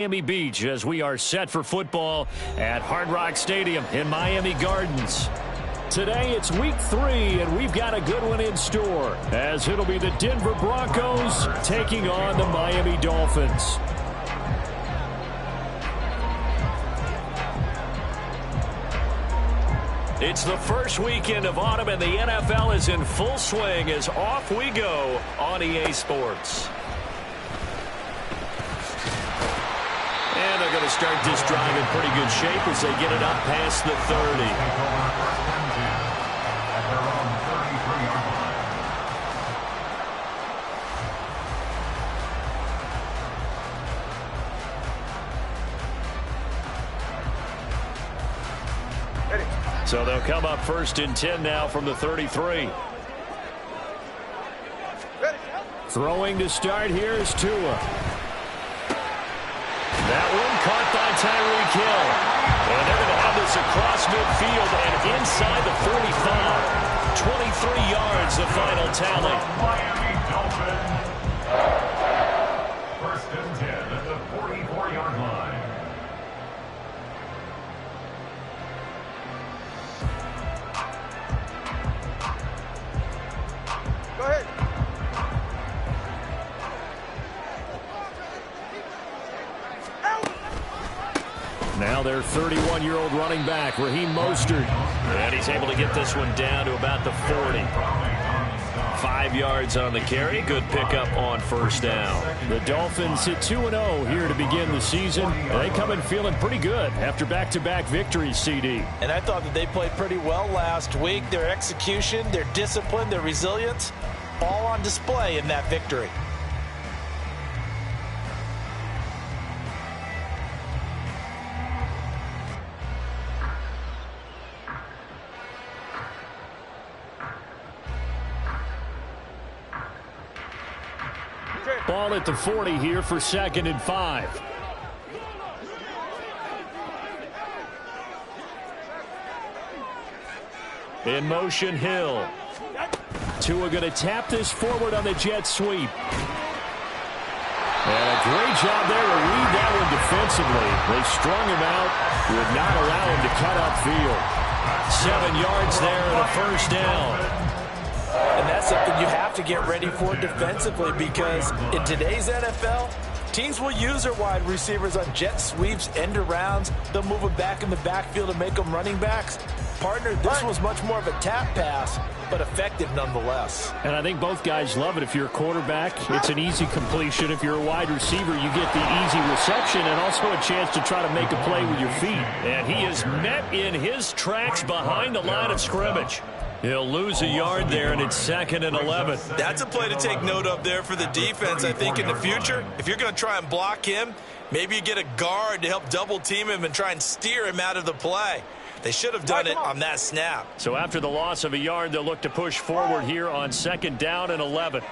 Miami Beach as we are set for football at Hard Rock Stadium in Miami Gardens. Today it's week 3 and we've got a good one in store as it'll be the Denver Broncos taking on the Miami Dolphins. It's the first weekend of autumn and the NFL is in full swing as off we go on EA Sports. And they're going to start this drive in pretty good shape as they get it up past the 30. So they'll come up 1st and 10 now from the 33. Throwing to start here is Tua. That one caught by Tyreek Hill. And they're going to have this across midfield and inside the 45. 23 yards, the final tally. Miami Dolphins. 1st and 10 at the 44-yard line. Go ahead. Now their 31-year-old running back, Raheem Mostert. And he's able to get this one down to about the 40. 5 yards on the carry. Good pickup on 1st down. The Dolphins sit 2-0 here to begin the season. They come in feeling pretty good after back-to-back victories, CD. And I thought that they played pretty well last week. Their execution, their discipline, their resilience, all on display in that victory. Ball at the 40 here for 2nd and 5. In motion, Hill. Tua going to tap this forward on the jet sweep. And a great job there to read that one defensively. They strung him out, would not allow him to cut upfield. 7 yards there and a 1st down. And that's something you have to get ready for defensively because in today's NFL, teams will use their wide receivers on jet sweeps, end arounds. They'll move them back in the backfield and make them running backs. Partner, this was much more of a tap pass, but effective nonetheless. And I think both guys love it. If you're a quarterback, it's an easy completion. If you're a wide receiver, you get the easy reception and also a chance to try to make a play with your feet. And he is met in his tracks behind the line of scrimmage. He'll lose a yard there, and it's 2nd and 11. That's a play to take note of there for the defense. I think in the future, if you're going to try and block him, maybe you get a guard to help double-team him and try and steer him out of the play. They should have done it on that snap. So after the loss of a yard, they'll look to push forward here on 2nd down and 11.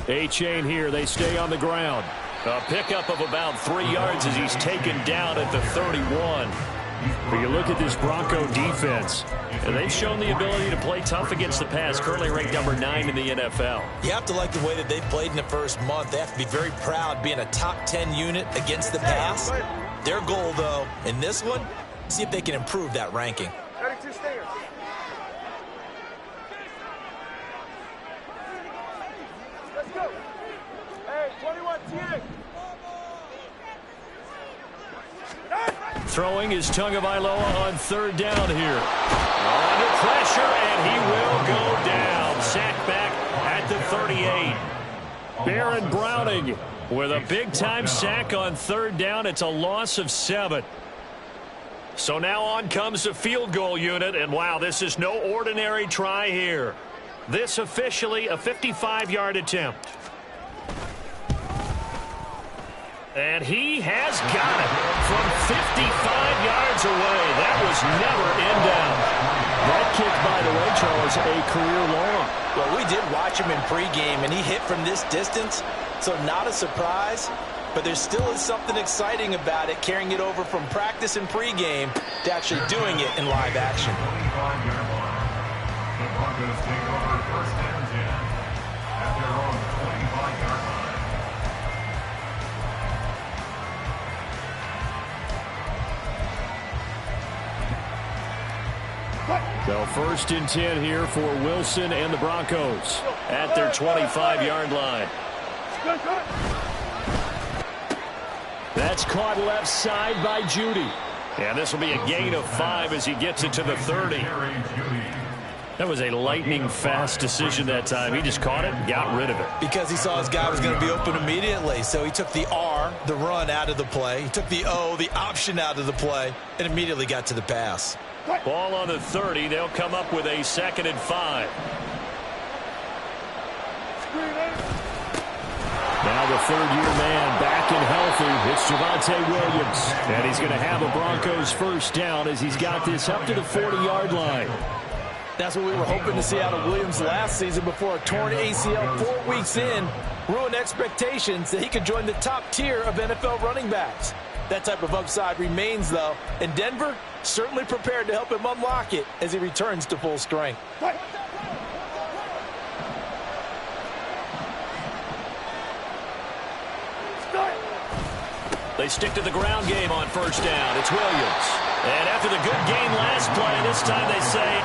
A-chain here. They stay on the ground. A pickup of about 3 yards as he's taken down at the 31. But you look at this Bronco defense, and they've shown the ability to play tough against the pass, currently ranked number 9 in the NFL. You have to like the way that they played in the first month. They have to be very proud being a top 10 unit against the pass. Their goal, though, in this one, see if they can improve that ranking. 32 stingers. Let's go. Hey, 21 TA. Throwing is Tagovailoa on 3rd down here. Under pressure, and he will go down. Sacked back at the 38. Baron Browning with a big-time sack on 3rd down. It's a loss of 7. So now on comes the field goal unit, and wow, this is no ordinary try here. This officially a 55-yard attempt. And he has got it from 55 yards away. That was never in down. That kick, by the way, Charles, a career long. Well, we did watch him in pregame, and he hit from this distance, so not a surprise. but there still is something exciting about it, carrying it over from practice and pregame to actually doing it in live action. 25-yard line. The Broncos take over first and 10 at their own 25-yard line. So first and 10 here for Wilson and the Broncos at their 25-yard line. That's caught left side by Judy. And this will be a gain of 5 as he gets it to the 30. That was a lightning-fast decision that time. He just caught it and got rid of it. Because he saw his guy was going to be open immediately. So he took the R, the run, out of the play. He took the O, the option, out of the play, and immediately got to the pass. Ball on the 30. They'll come up with a 2nd and 5. Now the third-year man back and healthy. It's Javonte Williams. And he's going to have a Broncos first down as he's got this up to the 40-yard line. That's what we were hoping to see out of Williams last season before a torn ACL 4 weeks in ruined expectations that he could join the top tier of NFL running backs. That type of upside remains, though, and Denver certainly prepared to help him unlock it as he returns to full strength. They stick to the ground game on first down. It's Williams. And after the good game last play, this time they say,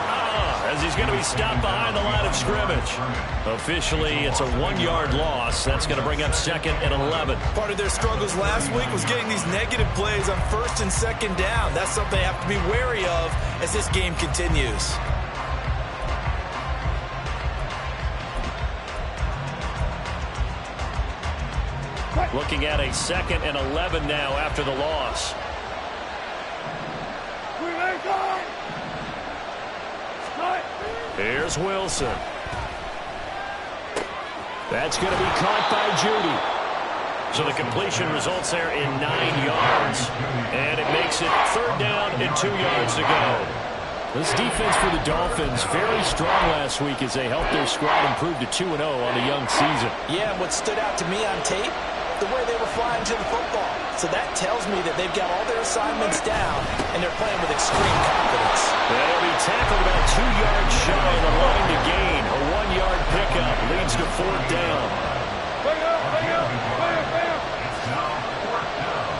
as he's going to be stopped behind the line of scrimmage. Officially, it's a 1-yard loss. That's going to bring up 2nd and 11. Part of their struggles last week was getting these negative plays on first and second down. That's something they have to be wary of as this game continues. Looking at a 2nd and 11 now after the loss. Here's Wilson. That's going to be caught by Judy. So the completion results there in 9 yards. And it makes it 3rd down and 2 yards to go. This defense for the Dolphins very strong last week as they helped their squad improve to 2-0 on the young season. Yeah, and what stood out to me on tape, the way they were flying to the football. So that tells me that they've got all their assignments down, and they're playing with extreme confidence. They'll be tackled about 2 yards shy of the line to gain. A 1-yard pickup leads to 4th down. Bring up, bring up, bring up, bring up. It's now 4th down.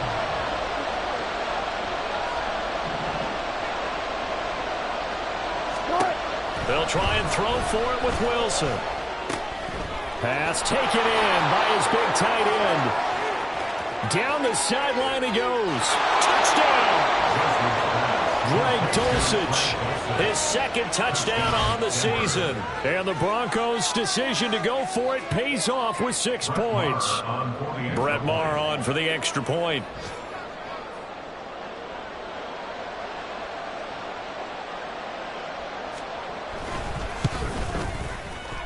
They'll try and throw for it with Wilson. Pass taken in by his big tight end. Down the sideline he goes. Touchdown! Greg Dulcich, his 2nd touchdown on the season. And the Broncos' decision to go for it pays off with 6 points. Brett Maher on for the extra point.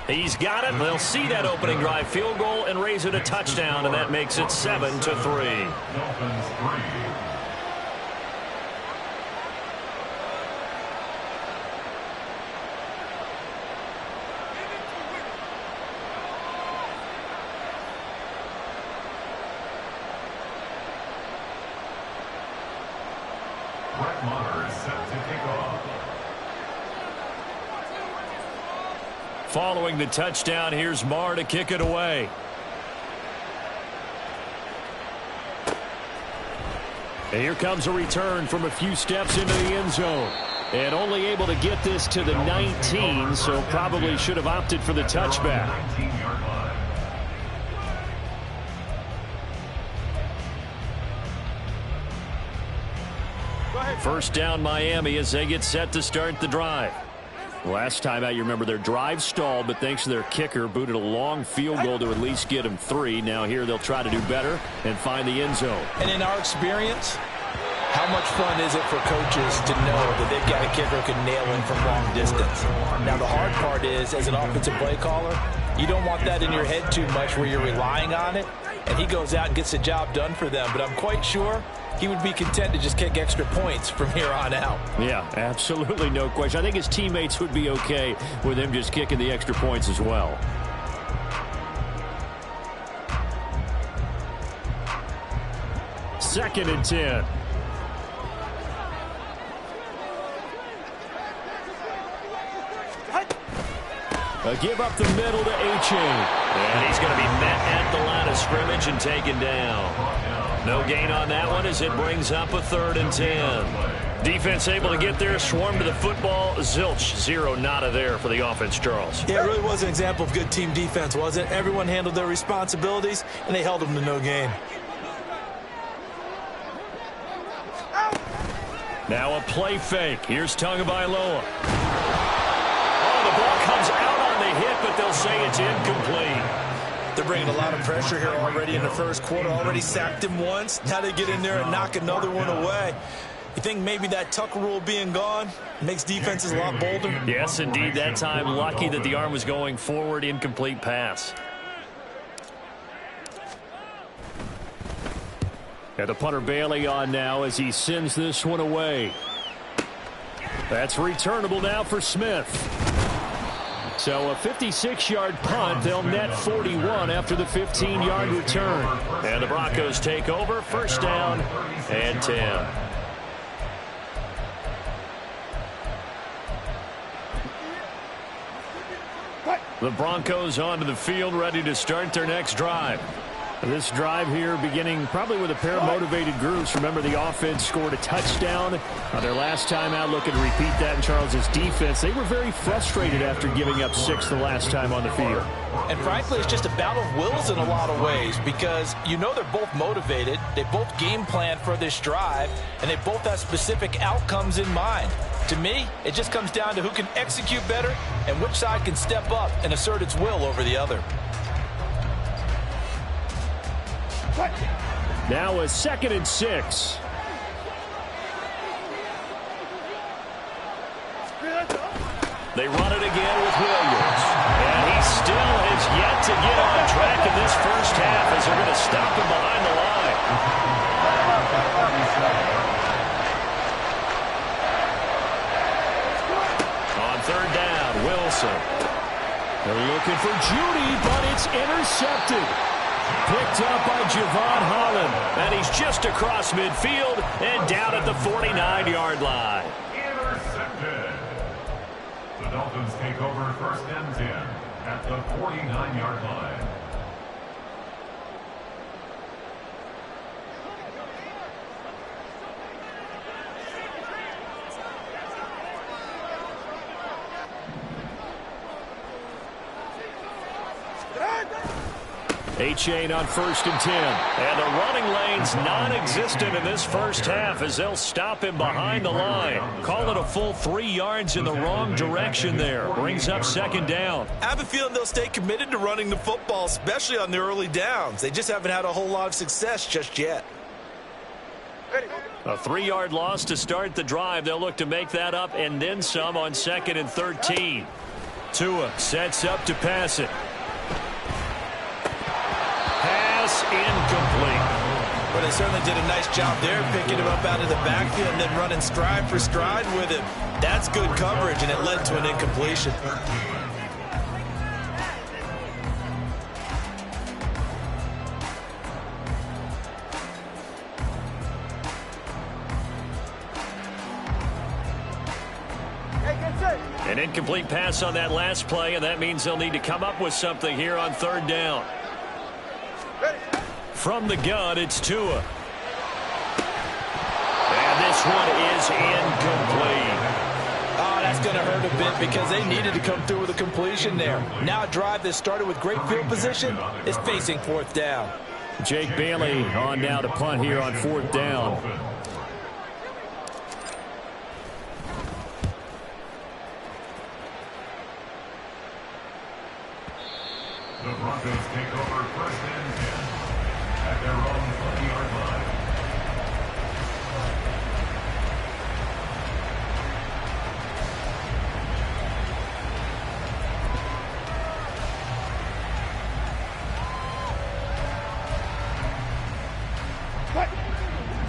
He's got it. They'll see that opening drive field goal and raise it a touchdown, and that makes it 7-3. Dolphins 3. Brett Maher is set to kick off. Following the touchdown, here's Maher to kick it away. And here comes a return from a few steps into the end zone. And only able to get this to the 19, so probably should have opted for the touchback. 19-yard line. First down Miami as they get set to start the drive. Last time out, you remember their drive stalled, but thanks to their kicker, booted a long field goal to at least get them 3. Now here they'll try to do better and find the end zone. And in our experience, how much fun is it for coaches to know that they've got a kicker who can nail him from long distance? Now the hard part is, as an offensive play caller, you don't want that in your head too much where you're relying on it, and he goes out and gets the job done for them. But I'm quite sure he would be content to just kick extra points from here on out. Yeah, absolutely no question. I think his teammates would be okay with him just kicking the extra points as well. 2nd and 10. A give up the middle to Achane. And he's going to be met at the line of scrimmage and taken down. No gain on that one as it brings up a 3rd and 10. Defense able to get there, swarm to the football. Zilch, 0 nada there for the offense, Charles. Yeah, it really was an example of good team defense, wasn't it? Everyone handled their responsibilities, and they held them to no gain. Now a play fake. Here's Tagovailoa. Oh, the ball comes out on the hit, but they'll say it's incomplete. They're bringing a lot of pressure here already in the first quarter. Already sacked him once. Now they get in there and knock another one away. You think maybe that Tucker rule being gone makes defenses a lot bolder? Yes, indeed. That time, lucky that the arm was going forward. Incomplete pass. And the punter Bailey on now as he sends this one away. That's returnable now for Smith. So a 56-yard punt. They'll net 41 after the 15-yard return. And the Broncos take over. 1st down and 10. The Broncos onto the field, ready to start their next drive. This drive here beginning probably with a pair of motivated groups. Remember, the offense scored a touchdown on their last time out, looking to repeat that in Charles's defense. They were very frustrated after giving up 6 the last time on the field. And frankly, it's just a battle of wills in a lot of ways because you know they're both motivated. They both game plan for this drive, and they both have specific outcomes in mind. To me, it just comes down to who can execute better and which side can step up and assert its will over the other. Now a 2nd and 6. They run it again with Williams. And he still has yet to get on track in this first half as they're going to stop him behind the line. On 3rd down, Wilson. They're looking for Judy, but it's intercepted. Picked up by Javon Holland. And he's just across midfield and down at the 49-yard line. Intercepted. The Dolphins take over 1st and 10 at the 49-yard line. Achane on 1st and 10. And the running lane's non-existent in this first half as they'll stop him behind the line. Call it a full 3 yards in the wrong direction there. Brings up 2nd down. I have a feeling they'll stay committed to running the football, especially on the early downs. They just haven't had a whole lot of success just yet. A 3-yard loss to start the drive. They'll look to make that up and then some on 2nd and 13. Tua sets up to pass it. Incomplete. Well, they certainly did a nice job there, picking him up out of the backfield and then running stride for stride with him. That's good coverage, and it led to an incompletion. An incomplete pass on that last play, and that means they'll need to come up with something here on 3rd down. From the gun, it's Tua. And this one is incomplete. Oh, that's going to hurt a bit because they needed to come through with a completion there. Now a drive that started with great field position is facing 4th down. Jake Bailey on now to punt here on 4th down. The Broncos take over 1st and 10 at their own 20-yard line.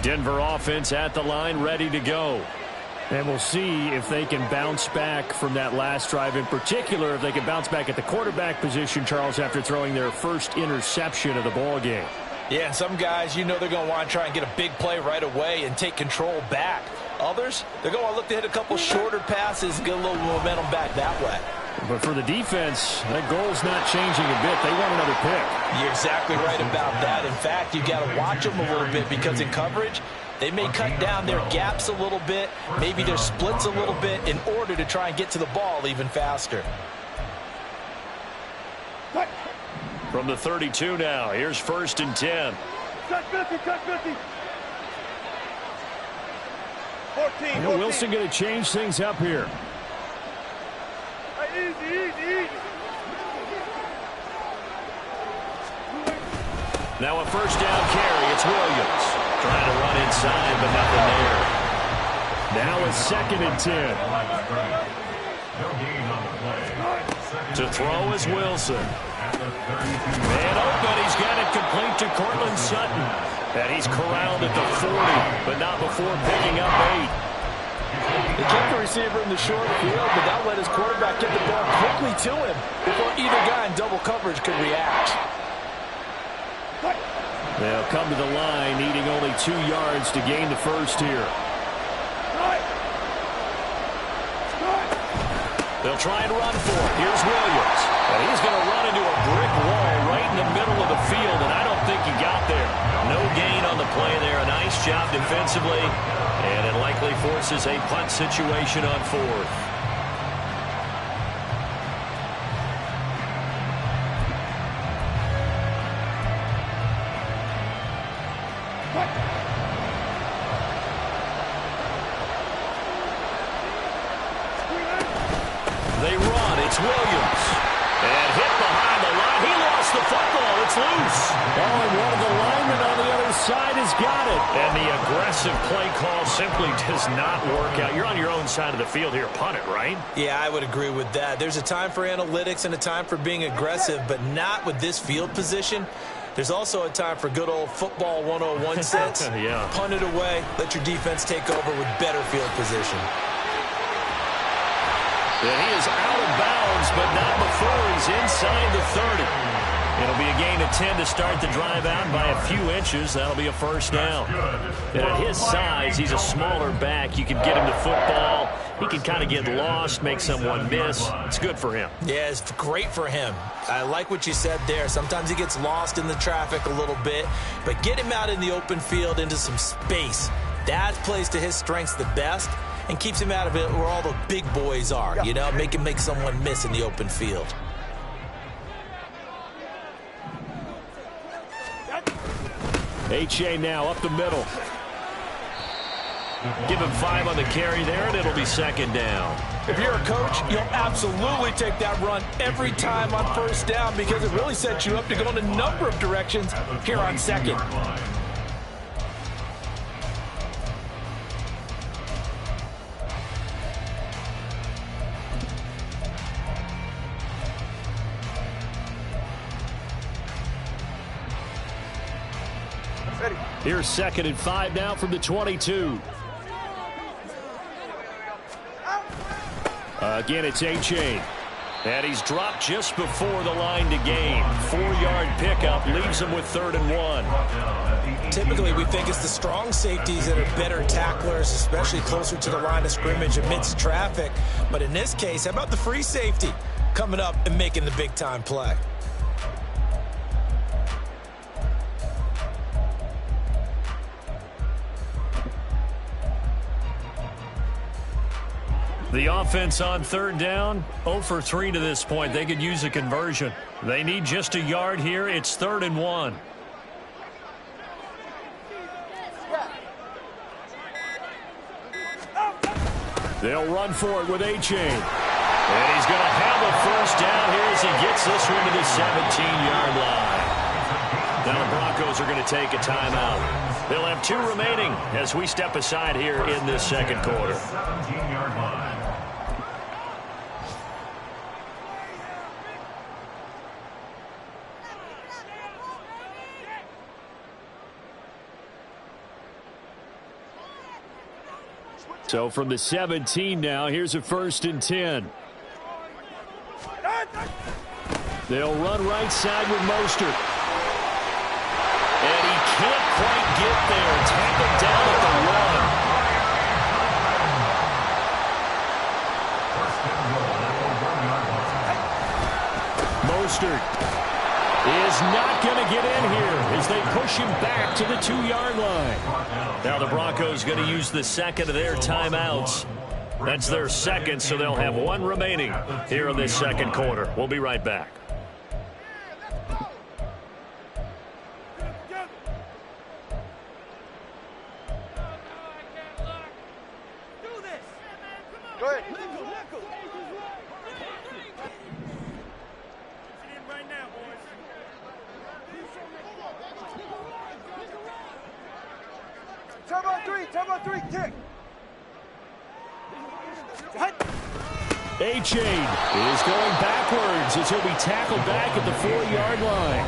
Denver offense at the line, ready to go. And we'll see if they can bounce back from that last drive. In particular, if they can bounce back at the quarterback position, Charles, after throwing their first interception of the ball game. Yeah, and some guys, you know they're going to want to try and get a big play right away and take control back. Others, they're going to look to hit a couple shorter passes and get a little momentum back that way. But for the defense, that goal's not changing a bit. They want another pick. You're exactly right about that. In fact, you got to watch them a little bit because in coverage, they may cut down their gaps a little bit, maybe their splits a little bit in order to try and get to the ball even faster. From the 32 now, here's 1st and 10. Touch 50, touch 50. 14, Wilson going to change things up here. Hey, easy. Now a 1st down carry. It's Williams. Trying to run inside, but nothing there. Now a 2nd and 10. To throw is Wilson. Man open. He's got it complete to Cortland Sutton. And he's corralled at the 40, but not before picking up 8. They kept the receiver in the short field, but that let his quarterback get the ball quickly to him before either guy in double coverage could react. They'll come to the line, needing only 2 yards to gain the 1st here. They'll try and run for it. Here's Williams. And he's going to run into a brick wall right in the middle of the field, and I don't think he got there. No gain on the play there. A nice job defensively, and it likely forces a punt situation on 4th. They run. It's Williams. And hit behind the line. He lost the football. It's loose. Oh, and one of the linemen on the other side has got it. And the aggressive play call simply does not work out. You're on your own side of the field here. Punt it, right? Yeah, I would agree with that. There's a time for analytics and a time for being aggressive, but not with this field position. There's also a time for good old football 101 sense. Yeah. Punt it away. Let your defense take over with better field position. And he is out of bounds, but not before he's inside the 30. It'll be a gain of 10 to start the drive out by a few inches. That'll be a 1st down. And at his size, he's a smaller back. You can get him to football. He can kind of get lost, make someone miss. It's good for him. Yeah, it's great for him. I like what you said there. Sometimes he gets lost in the traffic a little bit, but get him out in the open field into some space. That plays to his strengths the best and keeps him out of it where all the big boys are, you know, make someone miss in the open field. H.A. now up the middle. Give him 5 on the carry there, and it'll be 2nd down. If you're a coach, you'll absolutely take that run every time on 1st down because it really sets you up to go in a number of directions here on 2nd. Here's 2nd and 5 now from the 22. Again, it's A-Chain. And he's dropped just before the line to gain. 4-yard pickup leaves him with 3rd and 1. Typically, we think it's the strong safeties that are better tacklers, especially closer to the line of scrimmage amidst traffic. But in this case, how about the free safety coming up and making the big-time play? The offense on 3rd down, 0 for 3 to this point. They could use a conversion. They need just a yard here. It's 3rd and 1. They'll run for it with A-Chain. And he's going to have a 1st down here as he gets this one to the 17-yard line. Now the Broncos are going to take a timeout. They'll have 2 remaining as we step aside here in this 2nd quarter. 17-yard line. So from the 17 now, here's a 1st and 10. They'll run right side with Mostert. And he can't quite get there. Tackled down at the 1. Mostert is not going to get in here as they push him back to the 2-yard line. Now the Broncos going to use the second of their timeouts. That's their second, so they'll have one remaining here in this second quarter. We'll be right back. Go ahead. Turbo three, kick. Achane is going backwards as he'll be tackled back at the 4-yard line.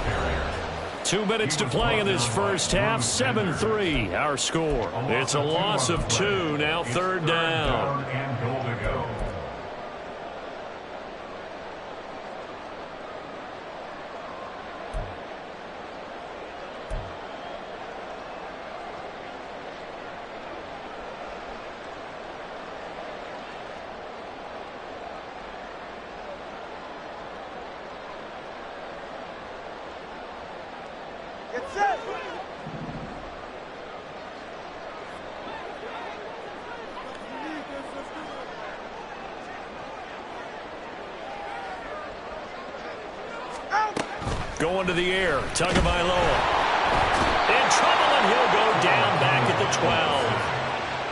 2 minutes to play in this first half. 7-3 our score. It's a loss of 2. Now 3rd down. And goal to go. Get set. Going to the air. Tagovailoa. In trouble, and he'll go down back at the 12.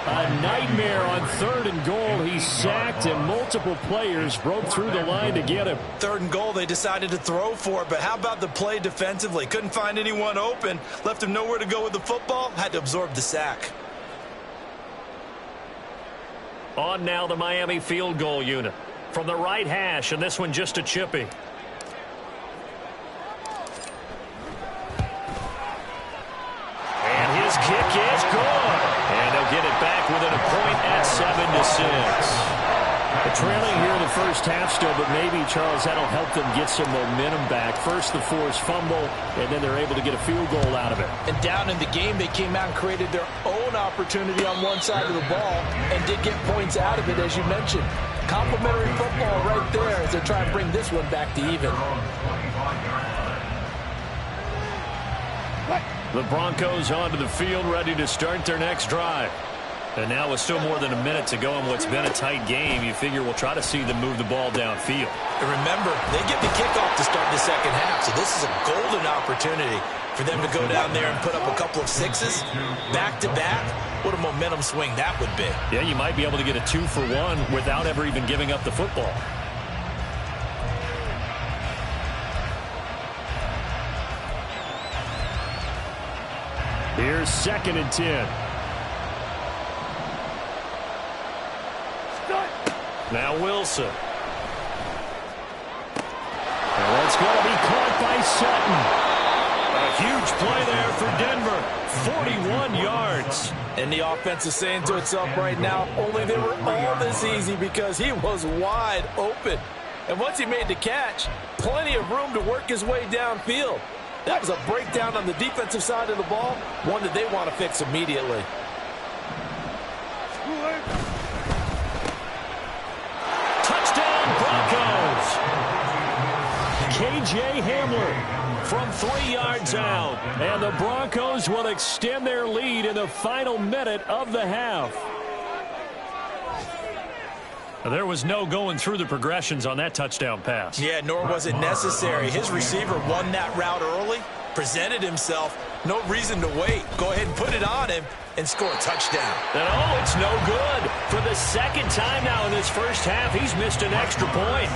A nightmare on 3rd and goal. He's sacked, and multiple players broke through the line to get him. 3rd and goal, they decided to throw for it, but how about the play defensively? Couldn't find anyone open, left him nowhere to go with the football, had to absorb the sack. On now the Miami field goal unit. From the right hash, and this one just a chippy. And his kick is good. And they'll get it back within a point at 7-6. Trailing here in the first half still, but maybe, Charles, that'll help them get some momentum back. First the forced fumble, and then they're able to get a field goal out of it. And down in the game, they came out and created their own opportunity on one side of the ball and did get points out of it, as you mentioned. Complimentary football right there as they try and bring this one back to even. The Broncos onto the field, ready to start their next drive. And now with still more than a minute to go in what's been a tight game, you figure we'll try to see them move the ball downfield. And remember, they get the kickoff to start the second half, so this is a golden opportunity for them to go down there and put up a couple of sixes back-to-back. What a momentum swing that would be. Yeah, you might be able to get a 2-for-1 without ever even giving up the football. Here's 2nd and 10. Now Wilson. And that's going to be caught by Sutton. A huge play there for Denver. 41 yards. And the offense is saying to itself right now, only they were all this easy because he was wide open. And once he made the catch, plenty of room to work his way downfield. That was a breakdown on the defensive side of the ball, one that they want to fix immediately. KJ Hamler from 3 yards out. And the Broncos will extend their lead in the final minute of the half. There was no going through the progressions on that touchdown pass. Yeah, nor was it necessary. His receiver won that route early, presented himself. No reason to wait. Go ahead and put it on him and score a touchdown. And oh, it's no good. For the second time now in this first half, he's missed an extra point.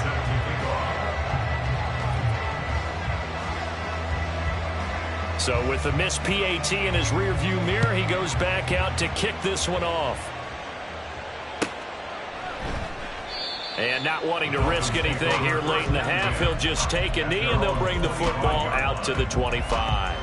So with the missed PAT in his rearview mirror, he goes back out to kick this one off. And not wanting to risk anything here late in the half, he'll just take a knee and they'll bring the football out to the 25.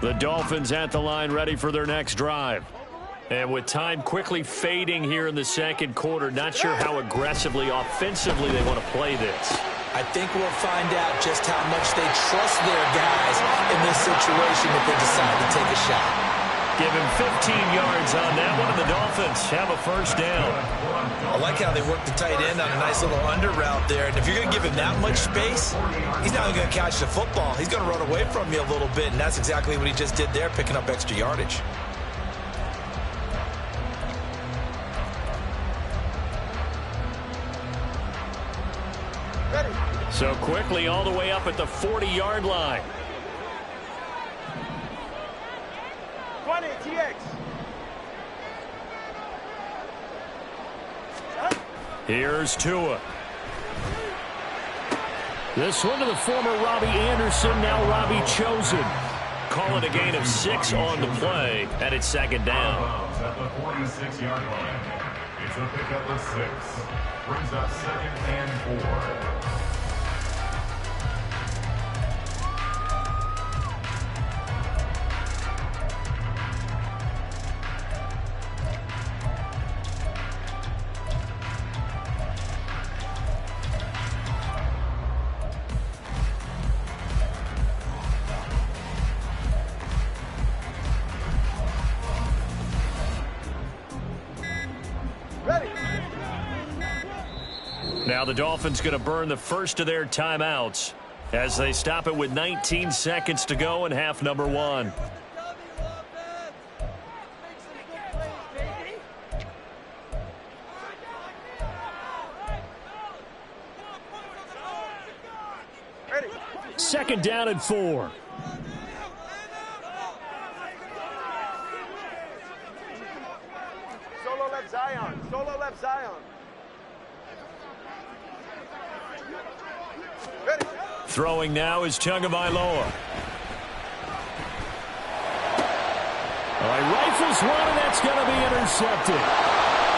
The Dolphins at the line ready for their next drive. And with time quickly fading here in the second quarter, not sure how aggressively, offensively they want to play this. I think we'll find out just how much they trust their guys in this situation if they decide to take a shot. Give him 15 yards on that one, and the Dolphins have a first down. I like how they work the tight end on a nice little under route there. And if you're going to give him that much space, he's not going to catch the football. He's going to run away from you a little bit, and that's exactly what he just did there, picking up extra yardage. So quickly all the way up at the 40-yard line. 20, TX. Here's Tua. This one to the former Robbie Anderson, now Robbie Chosen. Call it a gain of 6 on the play, and it's second down. At the 46-yard line. It's a pickup of 6. Brings up 2nd and 4. Now the Dolphins going to burn the first of their timeouts as they stop it with 19 seconds to go in half number 1. Ready. Second down and 4. Solo left Zion. Solo left Zion. Ready. Throwing now is Tagovailoa. All right, rifles one, and that's going to be intercepted.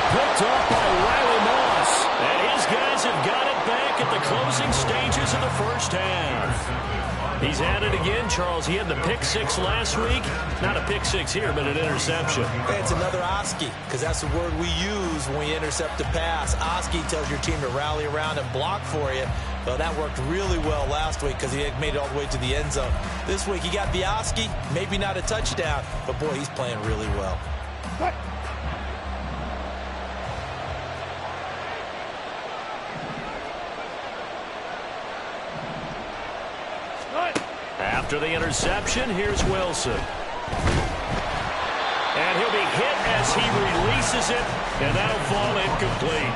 Picked up by Riley Moss. And his guys have got it back at the closing stages of the first half. He's at it again, Charles. He had the pick 6 last week. Not a pick 6 here, but an interception. It's another Oski, because that's the word we use when we intercept a pass. Oski tells your team to rally around and block for you. Well, that worked really well last week because he had made it all the way to the end zone. This week, he got the Oski, maybe not a touchdown, but, boy, he's playing really well. After the interception, here's Wilson. And he'll be hit as he releases it, and that'll fall incomplete.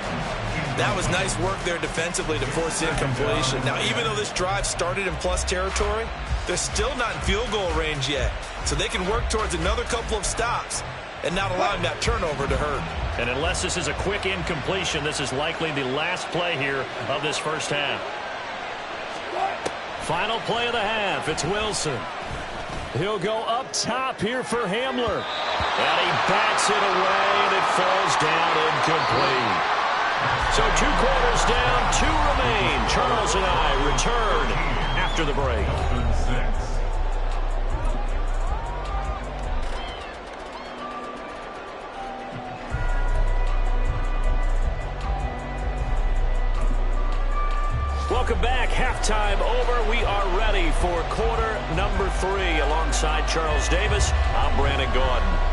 That was nice work there defensively to force the incompletion. Now, even though this drive started in plus territory, they're still not in field goal range yet. So they can work towards another couple of stops and not allowing that turnover to hurt. And unless this is a quick incompletion, this is likely the last play here of this first half. Final play of the half. It's Wilson. He'll go up top here for Hamler. And he bats it away, and it falls down incomplete. So 2 quarters down, 2 remain. Charles and I return after the break. Welcome back. Halftime over. We are ready for quarter number 3. Alongside Charles Davis, I'm Brandon Gaudin.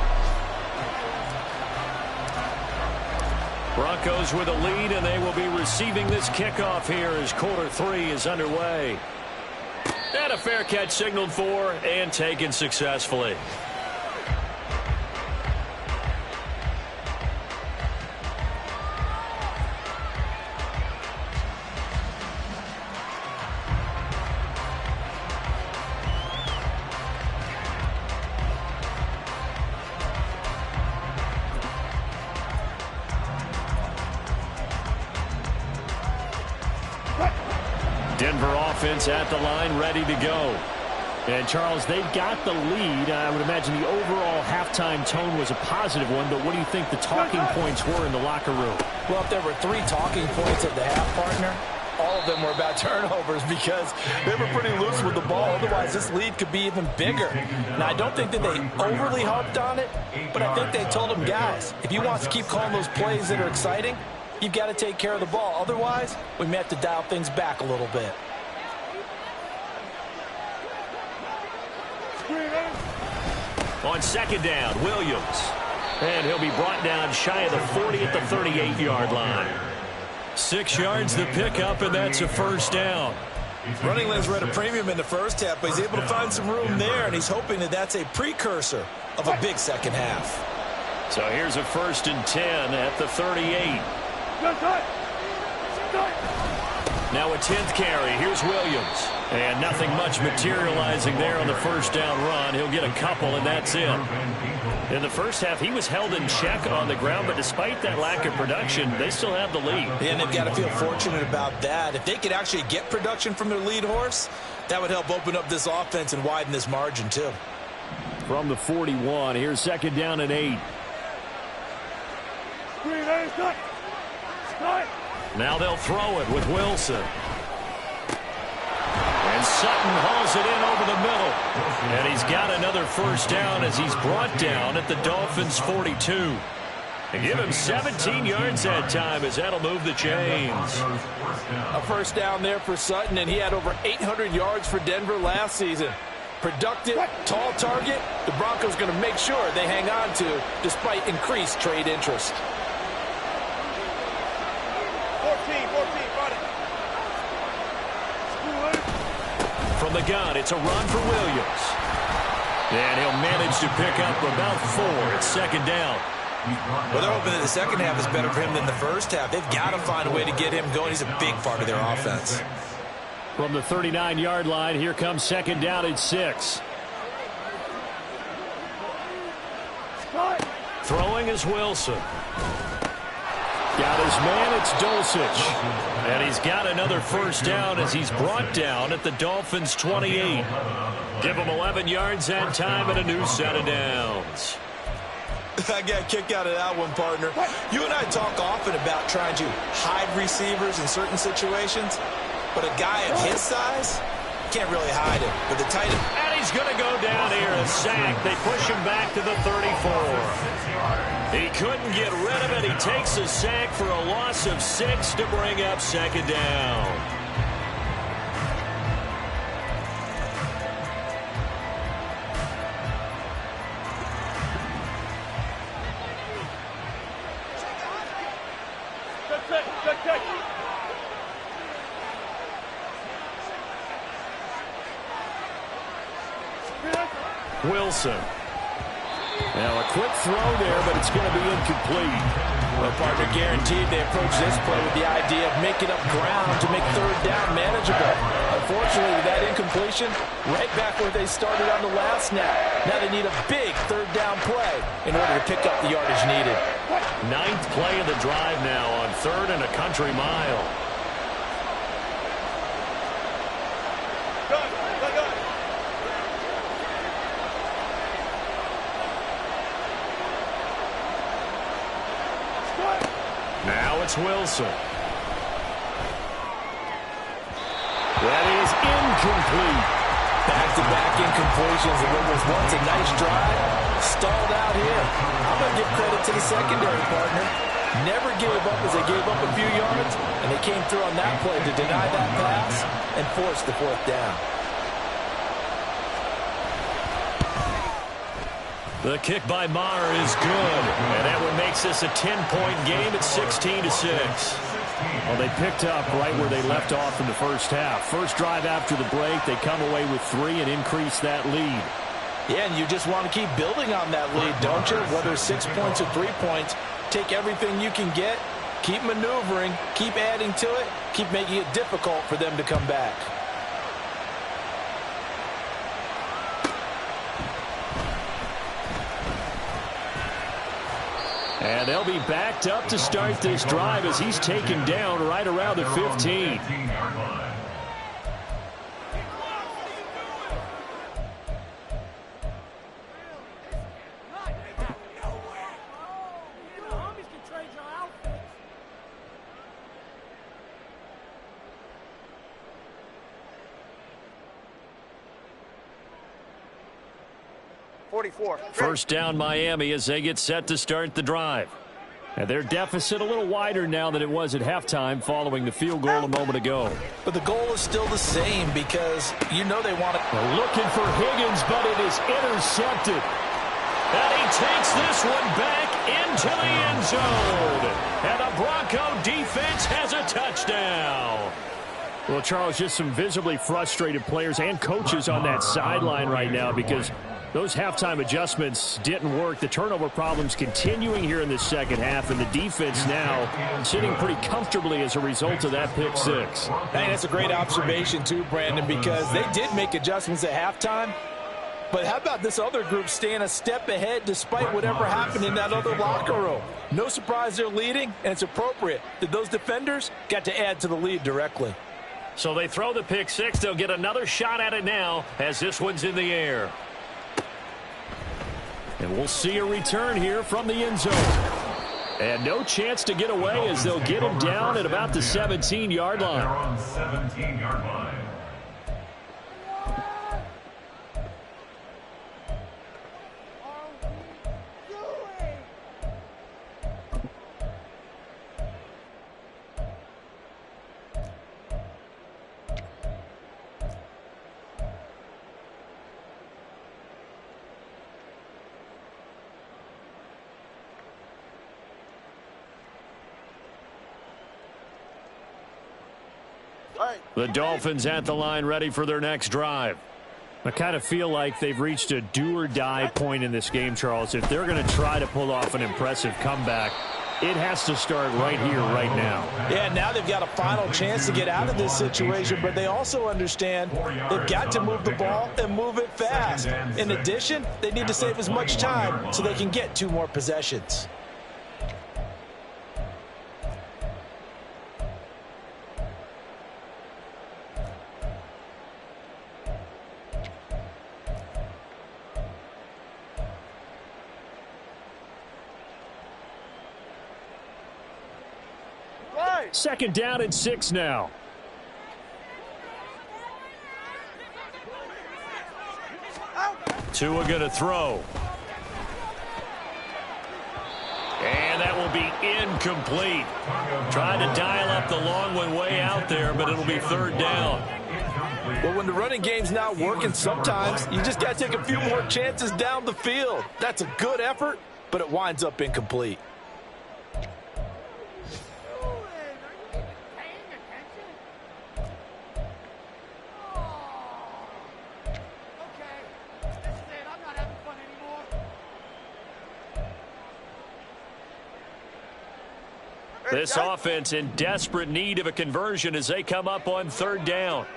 Broncos with a lead, and they will be receiving this kickoff here as quarter 3 is underway. And a fair catch signaled for and taken successfully. Denver offense at the line, ready to go. And, Charles, they've got the lead. I would imagine the overall halftime tone was a positive one, but what do you think the talking points were in the locker room? Well, if there were 3 talking points of the half, partner, all of them were about turnovers because they were pretty loose with the ball. Otherwise, this lead could be even bigger. Now, I don't think that they overly harped on it, but I think they told them, guys, if you want to keep calling those plays that are exciting, you've got to take care of the ball. Otherwise, we may have to dial things back a little bit. On second down, Williams. And he'll be brought down shy of the 40 at the 38-yard line. 6 yards the pickup, and that's a first down. Running lanes were at a premium in the first half, but he's able to find some room there, and he's hoping that that's a precursor of a big second half. So here's a 1st and 10 at the 38. Now a 10th carry. Here's Williams. And nothing much materializing there on the first down run. He'll get a couple, and that's it. In the first half, he was held in check on the ground, but despite that lack of production, they still have the lead. And they've got to feel fortunate about that. If they could actually get production from their lead horse, that would help open up this offense and widen this margin, too. From the 41, here's 2nd down and 8. Now they'll throw it with Wilson. And Sutton hauls it in over the middle. And he's got another first down as he's brought down at the Dolphins' 42. And give him 17 yards that time as that'll move the chains. A first down there for Sutton, and he had over 800 yards for Denver last season. Productive, tall target, the Broncos going to make sure they hang on to despite increased trade interest. 14, run it. From the gun, it's a run for Williams. And he'll manage to pick up about 4 at 2nd down. Well, they're hoping that the second half is better for him than the first half. They've got to find a way to get him going. He's a big part of their offense. From the 39-yard line, here comes 2nd down and 6. Throwing is Wilson. Got his man, it's Dulcich. And he's got another first down as he's brought down at the Dolphins' 28. Give him 11 yards that time and a new set of downs. I got a kick out of that one, partner. You and I talk often about trying to hide receivers in certain situations, but a guy of his size can't really hide him. But the tight end... And he's going to go down here, a sack. They push him back to the 34. He couldn't get rid of it. He takes a sack for a loss of 6 to bring up 2nd down. Wilson. Now a quick throw there, but it's going to be incomplete. Well, partner, guaranteed they approach this play with the idea of making up ground to make 3rd down manageable. Unfortunately, that incompletion, right back where they started on the last snap. Now they need a big 3rd down play in order to pick up the yardage needed. 9th play of the drive now on 3rd and a country mile. Now it's Wilson. That is incomplete. Back-to-back incompletions of what was once a nice drive. Stalled out here. I'm going to give credit to the secondary, partner. Never gave up as they gave up a few yards, and they came through on that play to deny that pass and force the 4th down. The kick by Maher is good, and that one makes this a 10-point game at 16-6. Well, they picked up right where they left off in the first half. First drive after the break, they come away with 3 and increase that lead. Yeah, and you just want to keep building on that lead, don't you? Whether 6 points or 3 points, take everything you can get, keep maneuvering, keep adding to it, keep making it difficult for them to come back. And they'll be backed up to start this drive as he's taken down right around the 15. 44. First down Miami as they get set to start the drive. And their deficit a little wider now than it was at halftime following the field goal a moment ago. But the goal is still the same because you know they want to. They're looking for Higgins, but it is intercepted. And he takes this one back into the end zone. And the Bronco defense has a touchdown. Well, Charles, just some visibly frustrated players and coaches on that sideline right now because those halftime adjustments didn't work. The turnover problems continuing here in the second half, and the defense now sitting pretty comfortably as a result of that pick six. I think that's a great observation too, Brandon, because they did make adjustments at halftime. But how about this other group staying a step ahead despite whatever happened in that other locker room? No surprise they're leading, and it's appropriate that those defenders got to add to the lead directly. So they throw the pick six. They'll get another shot at it now as this one's in the air. And we'll see a return here from the end zone. And no chance to get away as they'll get him down at about the 17-yard line. They're on 17-yard line. The Dolphins at the line ready for their next drive. I kind of feel like they've reached a do-or-die point in this game, Charles. If they're going to try to pull off an impressive comeback, it has to start right here, right now. Yeah, now they've got a final chance to get out of this situation, but they also understand they've got to move the ball and move it fast. In addition, they need to save as much time so they can get 2 more possessions. Second down and 6 now. Tua going to throw. And that will be incomplete. Trying to dial up the long one way out there, but it'll be third down. Well, when the running game's not working, sometimes you just got to take a few more chances down the field. That's a good effort, but it winds up incomplete. This offense in desperate need of a conversion as they come up on third down.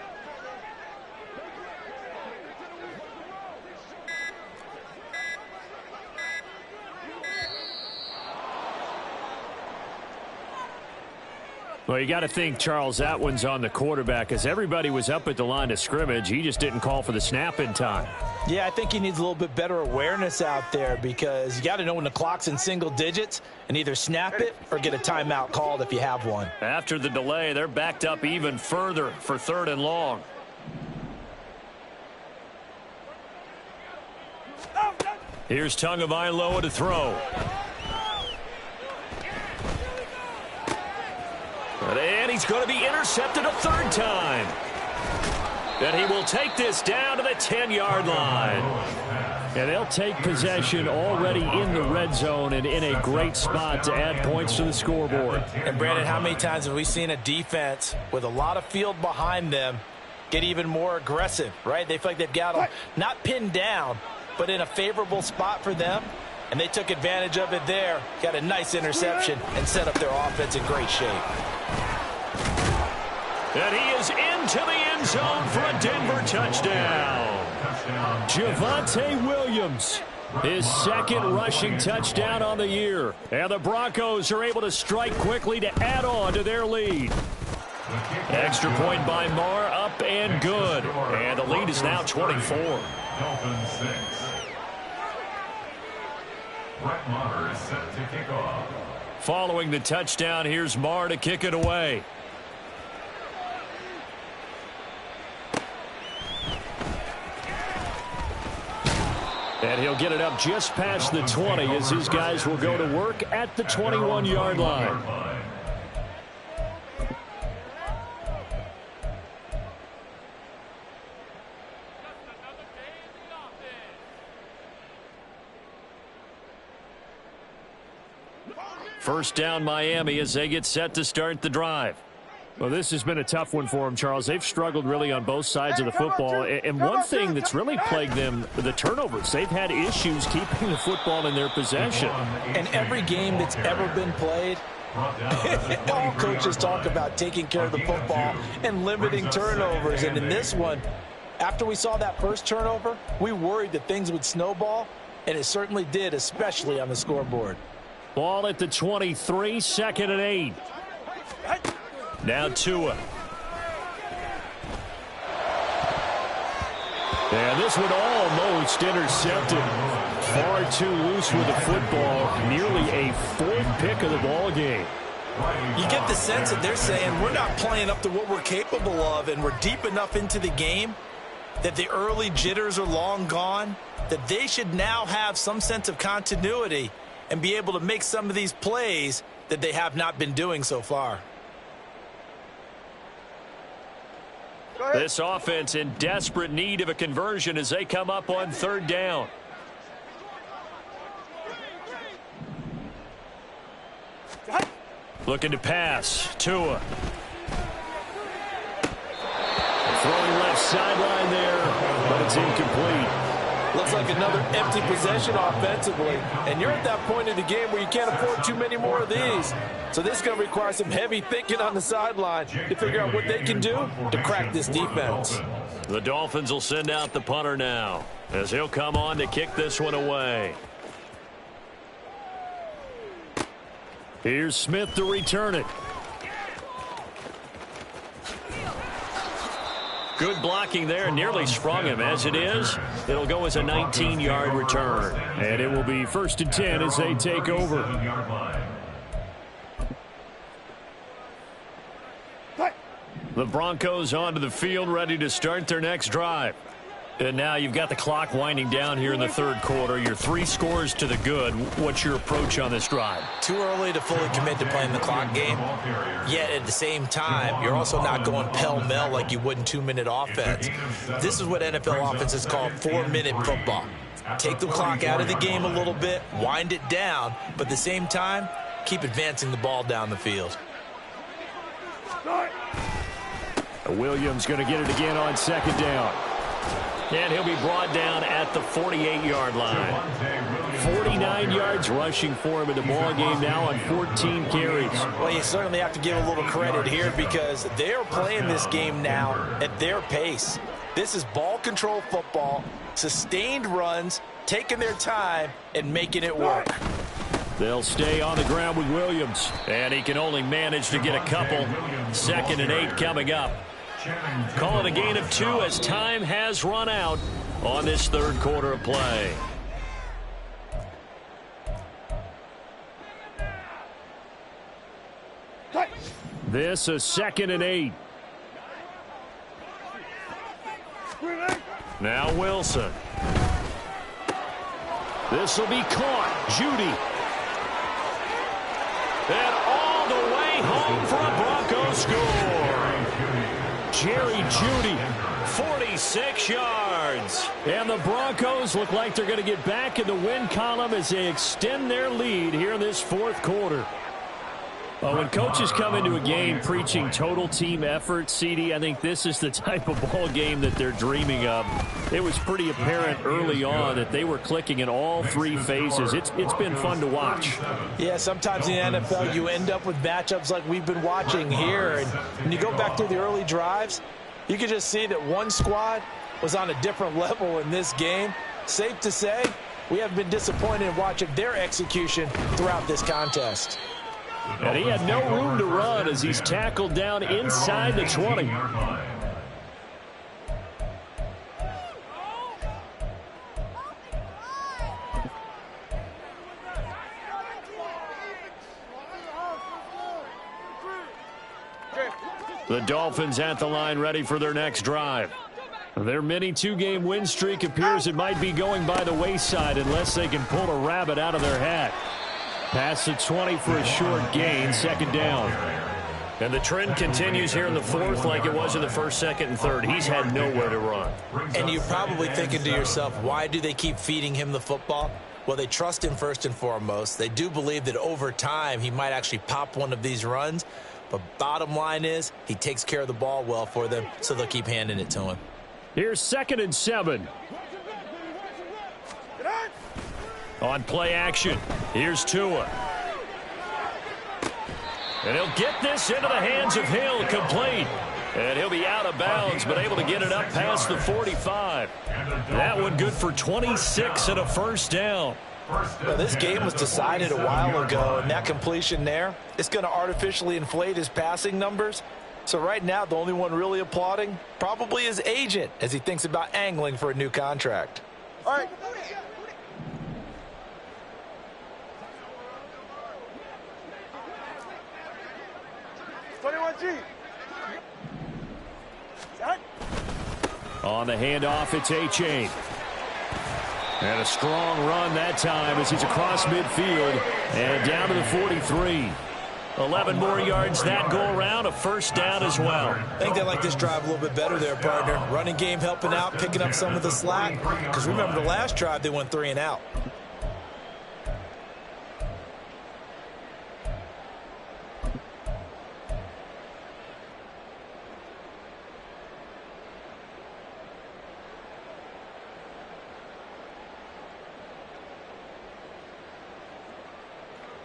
Well, you got to think, Charles, that one's on the quarterback as everybody was up at the line of scrimmage. He just didn't call for the snap in time. Yeah, I think he needs a little bit better awareness out there because you got to know when the clock's in single digits and either snap it or get a timeout called if you have one. After the delay, they're backed up even further for third and long. Here's Tagovailoa to throw. And he's going to be intercepted a third time. And he will take this down to the 10-yard line. And they'll take possession already in the red zone and in a great spot to add points to the scoreboard. And, Brandon, how many times have we seen a defense with a lot of field behind them get even more aggressive, right? They feel like they've got them not pinned down, but in a favorable spot for them. And they took advantage of it there, got a nice interception, and set up their offense in great shape. And he is into the end zone for a Denver touchdown. Javonte Williams, his second rushing touchdown on the year. And the Broncos are able to strike quickly to add on to their lead. Extra point by Marr, up and good. And the lead is now 24. Dolphins 6. Brett Maher is set to kick off. Following the touchdown, here's Marr to kick it away. And he'll get it up just past the 20 as his guys will go to work at the 21-yard line. First down, Miami, as they get set to start the drive. Well, this has been a tough one for them, Charles. They've struggled really on both sides of the football. And one thing that's really plagued them, the turnovers. They've had issues keeping the football in their possession. And every game that's ever been played, all coaches talk about taking care of the football and limiting turnovers. And in this one, after we saw that first turnover, we worried that things would snowball, and it certainly did, especially on the scoreboard. Ball at the 23, 2nd and 8. Now Tua. And this one almost intercepted. Far too loose with the football. Nearly a 4th pick of the ball game. You get the sense that they're saying we're not playing up to what we're capable of, and we're deep enough into the game that the early jitters are long gone, that they should now have some sense of continuity and be able to make some of these plays that they have not been doing so far. This offense in desperate need of a conversion as they come up on 3rd down. Looking to pass. Tua. Throwing left sideline there, but it's incomplete. Looks like another empty possession offensively. And you're at that point in the game where you can't afford too many more of these. So this is going to require some heavy thinking on the sideline to figure out what they can do to crack this defense. The Dolphins will send out the punter now as he'll come on to kick this one away. Here's Smith to return it. Good blocking there, nearly sprung him. As it is, it'll go as a 19-yard return. And it will be 1st and 10 as they take over. The Broncos onto the field, ready to start their next drive. And now you've got the clock winding down here in the 3rd quarter. You're 3 scores to the good. What's your approach on this drive? Too early to fully commit to playing the clock game. Yet at the same time, you're also not going pell-mell like you would in 2-minute offense. This is what NFL offenses call 4-minute football. Take the clock out of the game a little bit, wind it down, but at the same time, keep advancing the ball down the field. Williams going to get it again on 2nd down. And he'll be brought down at the 48-yard line. 49 yards rushing for him in the ball game now on 14 carries. Well, you certainly have to give a little credit here because they're playing this game now at their pace. This is ball control football, sustained runs, taking their time, and making it work. They'll stay on the ground with Williams. And he can only manage to get a couple. 2nd and 8 coming up. Call it a gain of 2 as time has run out on this 3rd quarter of play. This is 2nd and 8. Now Wilson. This will be caught. Judy. And all the way home for a Broncos score. Jerry Judy, 46 yards. And the Broncos look like they're going to get back in the win column as they extend their lead here in this 4th quarter. Well, when coaches come into a game preaching total team effort, CD, I think this is the type of ball game that they're dreaming of. It was pretty apparent early on that they were clicking in all 3 phases. It's been fun to watch. Yeah, sometimes in the NFL you end up with matchups like we've been watching here. And when you go back to the early drives, you can just see that one squad was on a different level in this game. Safe to say, we have been disappointed in watching their execution throughout this contest. And he had no room to run as he's tackled down inside the 20. The Dolphins at the line ready for their next drive. Their mini two-game win streak appears it might be going by the wayside unless they can pull a rabbit out of their hat. Pass to 20 for a short gain, second down. And the trend continues here in the fourth like it was in the first, second, and third. He's had nowhere to run. And you're probably thinking to yourself, why do they keep feeding him the football? Well, they trust him first and foremost. They do believe that over time he might actually pop one of these runs. But bottom line is he takes care of the ball well for them, so they'll keep handing it to him. Here's 2nd and 7. On play action, here's Tua. And he'll get this into the hands of Hill, complete. And he'll be out of bounds, but able to get it up past the 45. That one good for 26 and a first down. Well, this game was decided a while ago, and that completion there, it's going to artificially inflate his passing numbers. So right now, the only one really applauding probably his agent as he thinks about angling for a new contract. All right. On the handoff, it's A-Chain. And a strong run that time as he's across midfield and down to the 43. 11 more yards that go around, a first down as well. I think they like this drive a little bit better there, partner. Running game helping out, picking up some of the slack. Because remember the last drive, they went 3 and out.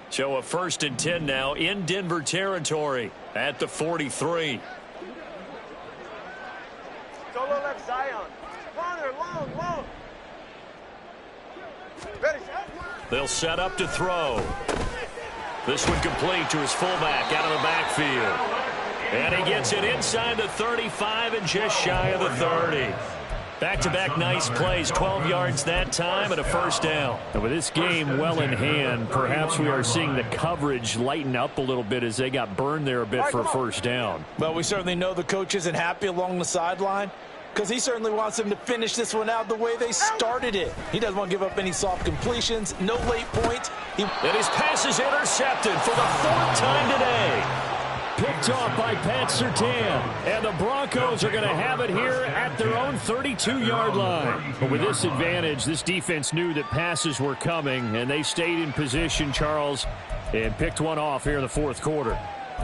So a 1st and 10 now in Denver territory at the 43. Solo left Zion. Runner, long. Ready, set. They'll set up to throw. This one complete to his fullback out of the backfield. And he gets it inside the 35 and just shy of the 30. Back-to-back nice plays, 12 yards that time and a first down. And with this game well in hand, perhaps we are seeing the coverage lighten up a little bit as they got burned there a bit for a first down. Well, we certainly know the coach isn't happy along the sideline because he certainly wants them to finish this one out the way they started it. He doesn't want to give up any soft completions, no late points. And his pass is intercepted for the 4th time today. Picked off by Pat Surtain. And the Broncos are going to have it here at their own 32-yard line. But with this advantage, this defense knew that passes were coming, and they stayed in position, Charles, and picked one off here in the 4th quarter.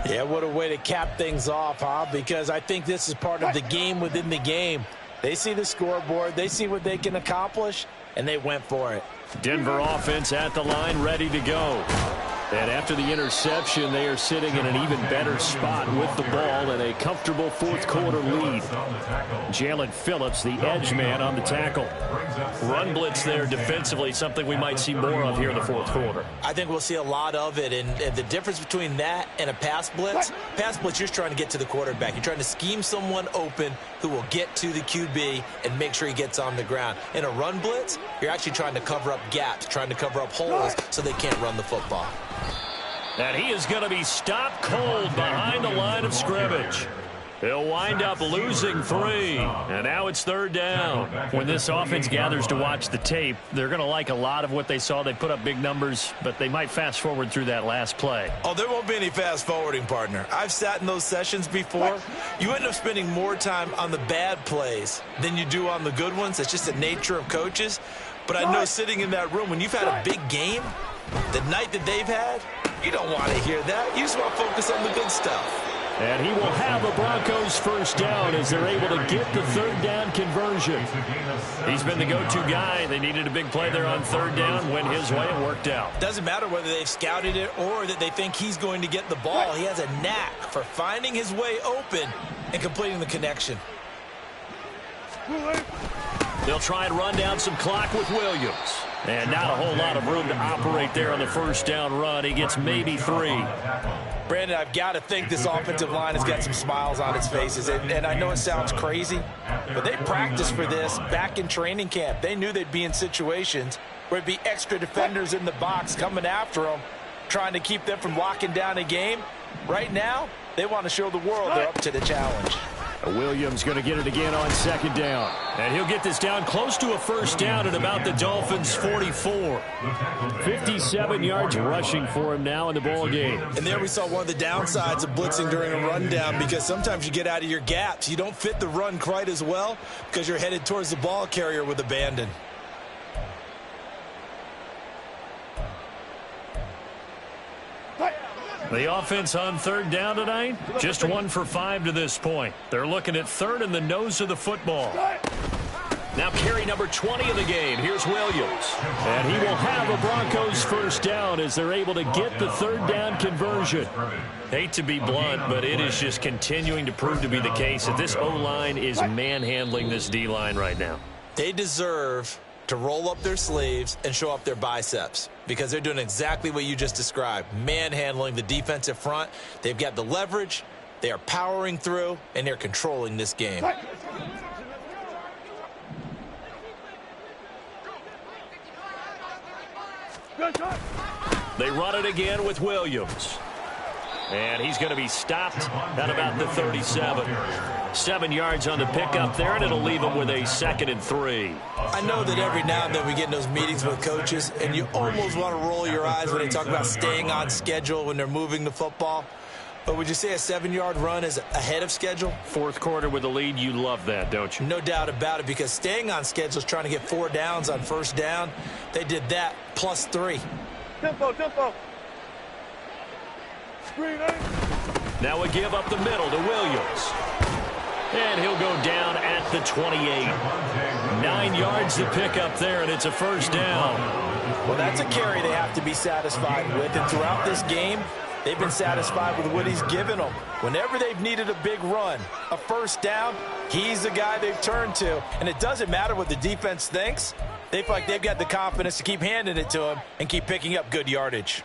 Yeah, what a way to cap things off, huh? Because I think this is part of the game within the game. They see the scoreboard, they see what they can accomplish, and they went for it. Denver offense at the line, ready to go. And after the interception, they are sitting in an even better spot with the ball and a comfortable 4th quarter lead. Jalen Phillips, the edge man on the tackle. Run blitz there defensively, something we might see more of here in the 4th quarter. I think we'll see a lot of it, and the difference between that and a pass blitz, you're trying to get to the quarterback. You're trying to scheme someone open who will get to the QB and make sure he gets on the ground. In a run blitz, you're actually trying to cover up gaps, trying to cover up holes so they can't run the football. And he is going to be stopped cold behind the line of scrimmage. He'll wind up losing 3. And now it's 3rd down. When this offense gathers to watch the tape, they're going to like a lot of what they saw. They put up big numbers, but they might fast forward through that last play. Oh, there won't be any fast forwarding, partner. I've sat in those sessions before. You end up spending more time on the bad plays than you do on the good ones. It's just the nature of coaches. But I know sitting in that room, when you've had a big game, the night that they've had, you don't want to hear that. You just want to focus on the good stuff. And he will have a Broncos first down as they're able to get the 3rd down conversion. He's been the go-to guy. They needed a big play there on 3rd down. Went his way and worked out. Doesn't matter whether they've scouted it or that they think he's going to get the ball. He has a knack for finding his way open and completing the connection. They'll try and run down some clock with Williams. And not a whole lot of room to operate there on the first down run. He gets maybe 3. Brandon, I've got to think this offensive line has got some smiles on its faces. And I know it sounds crazy, but they practiced for this back in training camp. They knew they'd be in situations where it'd be extra defenders in the box coming after them, trying to keep them from locking down a game. Right now, they want to show the world they're up to the challenge. Williams going to get it again on second down. And he'll get this down close to a first down at about the Dolphins' 44. 57 yards rushing for him now in the ball game. And there we saw one of the downsides of blitzing during a rundown, because sometimes you get out of your gaps. You don't fit the run quite as well because you're headed towards the ball carrier with abandon. The offense on third down tonight, just 1 for 5 to this point. They're looking at third in the nose of the football. Now carry number 20 of the game. Here's Williams. And he will have a Broncos first down as they're able to get the third down conversion. Hate to be blunt, but it is just continuing to prove to be the case that this O-line is manhandling this D-line right now. They deserve to roll up their sleeves and show up their biceps, because they're doing exactly what you just described, manhandling the defensive front. They've got the leverage, they are powering through, and they're controlling this game. They run it again with Williams. And he's going to be stopped at about the 37. 7 yards on the pickup there, and it'll leave him with a 2nd and 3. I know that every now and then we get in those meetings with coaches, and you almost want to roll your eyes when they talk about staying on schedule when they're moving the football. But would you say a 7-yard run is ahead of schedule? Fourth quarter with a lead, you love that, don't you? No doubt about it, because staying on schedule is trying to get 4 downs on first down. They did that plus 3. Tempo. Screen, Now a give up the middle to Williams. And he'll go down at the 28. 9 yards to pick up there, and it's a first down. Well, that's a carry they have to be satisfied with. And throughout this game, they've been satisfied with what he's given them. Whenever they've needed a big run, a first down, he's the guy they've turned to. And it doesn't matter what the defense thinks. They feel like they've got the confidence to keep handing it to him and keep picking up good yardage.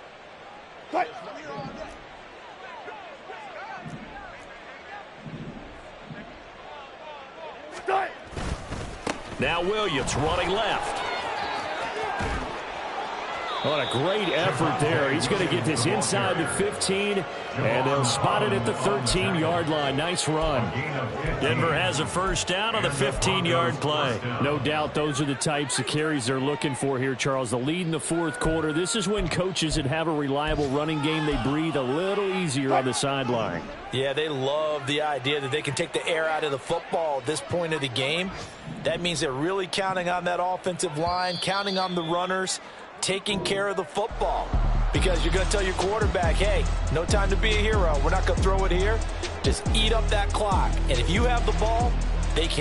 Now Williams running left. What a great effort there. He's going to get this inside the 15, and they'll spot it at the 13-yard line. Nice run. Denver has a first down on the 15-yard play. No doubt those are the types of carries they're looking for here, Charles. The lead in the fourth quarter. This is when coaches that have a reliable running game, they breathe a little easier on the sideline. Yeah, they love the idea that they can take the air out of the football at this point of the game. That means they're really counting on that offensive line, counting on the runners, taking care of the football, because you're going to tell your quarterback, hey, no time to be a hero. We're not going to throw it here. Just eat up that clock. And if you have the ball, they can.